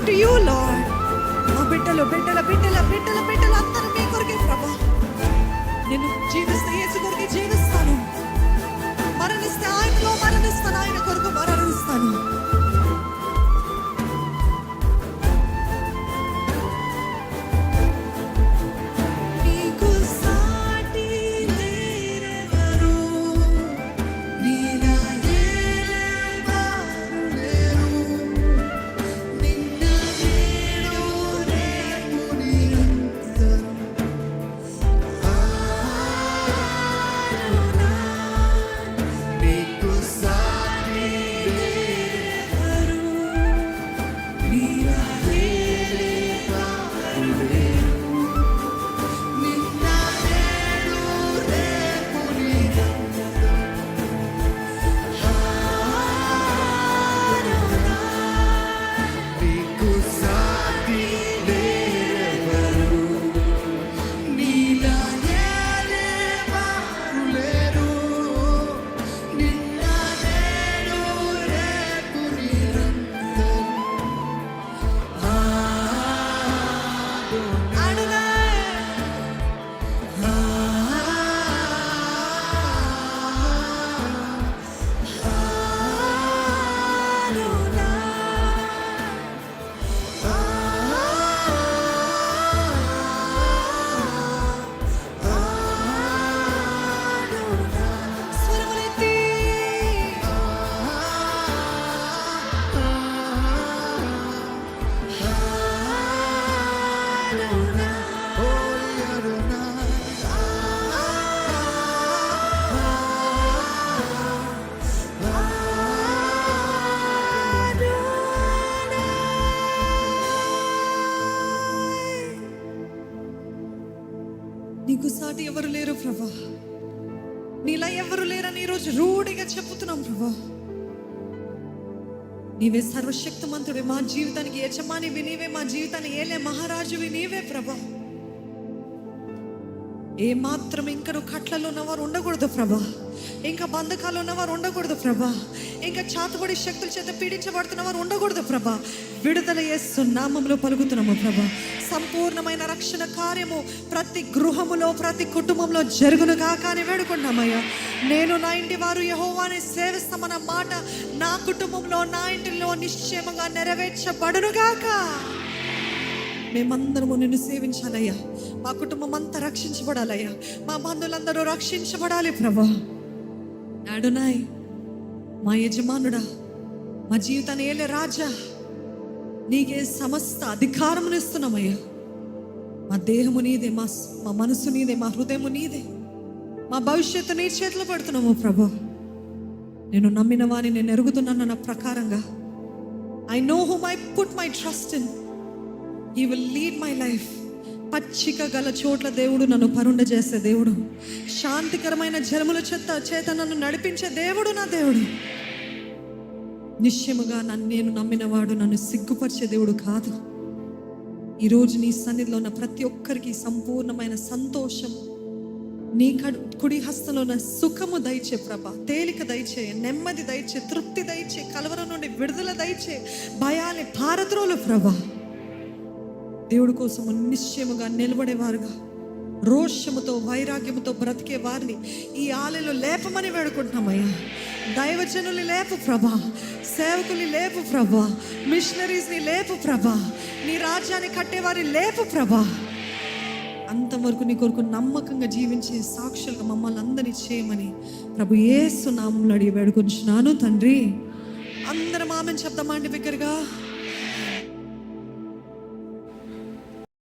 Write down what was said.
To you lord. మా బిడ్డలు బిడ్డల బిడ్డల బిడ్డల బిడ్డలు అందరూ మీ కొరకే ప్రభా. నేను జీవిస్తే యేసు కొరకే జీవిస్తాను, మరణిస్తే ఆయనలో మరణిస్తాను, ఆయన కొరకు మరణిస్తాను. నీకు సాటి ఎవరు లేరు ప్రభా, నీలా ఎవరు లేరని ఈరోజు రూఢిగా చెప్పుతున్నాం ప్రభా. నీవే సర్వశక్తిమంతుడే, మా జీవితానికి యజమానివి నీవే, మా జీవితాన్ని ఏలే మహారాజువి నీవే ప్రభా. ఏ మాత్రం ఇంకా నువ్వు కట్లలో ఉన్నవారు ఉండకూడదు ప్రభా, ఇంకా బంధకాలు ఉన్నవారు ఉండకూడదు ప్రభా, ఇంకా చాతుబడి శక్తుల చేత పీడించబడుతున్న వారు ఉండకూడదు ప్రభా. విడుదల యేసు నామములో పలుకుతున్నాము ప్రభా. సంపూర్ణమైన రక్షణ కార్యము ప్రతి గృహములో ప్రతి కుటుంబంలో జరుగును గాక అని వేడుకున్నామయ్యా. నేను నా ఇంటి వారు యెహోవాని సేవిస్తామన్న మాట నా కుటుంబంలో నా ఇంటిలో నిశ్చయముగా నెరవేర్చబడును గాక. మేమందరము నిన్ను సేవించాలయ్యా, మా కుటుంబం అంతా రక్షించబడాలయ్యా, మా బంధువులందరూ రక్షించబడాలి ప్రభా. అడోనాయ్ మా యజమానుడా, మా జీవితాన్ని ఏలే రాజా, నీకే సమస్త అధికారమును ఇస్తున్నామయ్యా. మా దేహము నీదే, మా మనసు నీదే, మా హృదయము నీదే, మా భవిష్యత్తు నీ చేతిలో పెడుతున్నాము ప్రభా. నేను నమ్మిన వారిని నేను ఎరుగుతున్నాను నా ప్రకారంగా. I know whom I put my trust in, he will lead my life. పచ్చిక గల చోట్ల దేవుడు నన్ను పరుండ చేసే దేవుడు, శాంతికరమైన జలముల చేత నన్ను నడిపించే దేవుడు నా దేవుడు. నిశ్చయముగా నేను నమ్మినవాడు నన్ను సిగ్గుపరిచే దేవుడు కాదు. ఈరోజు నీ సన్నిధిలో ఉన్న ప్రతి ఒక్కరికి సంపూర్ణమైన సంతోషం, నీ కుడి హస్తంలో ఉన్న సుఖము దయచే ప్రభా, తేలిక దయచే, నెమ్మది దయచే, తృప్తి దయచే, కలవరం నుండి విడుదల దయచే, భయాన్ని పారద్రోలు ప్రభా. దేవుడి కోసము నిశ్చయముగా నిలబడేవారుగా, రోషముతో వైరాగ్యముతో బ్రతికే వారిని ఈ ఆలయంలో లేపమని వేడుకుంటున్నామయ్యా. దైవజనుల్ని లేపు ప్రభా, సేవకుల్ని లేపు ప్రభా, మిషనరీస్ని లేపు ప్రభా, నీ రాజ్యాన్ని కట్టేవారిని లేపు ప్రభా. అంతవరకు నీ కొరకు నమ్మకంగా జీవించే సాక్షులుగా మమ్మల్ని అందరినీ చేయమని ప్రభు యేసు నామములో అడిగి వేడుకుంటున్నాను తండ్రి. అందరం ఆమెను చెప్దామండి బిగ్గరగా.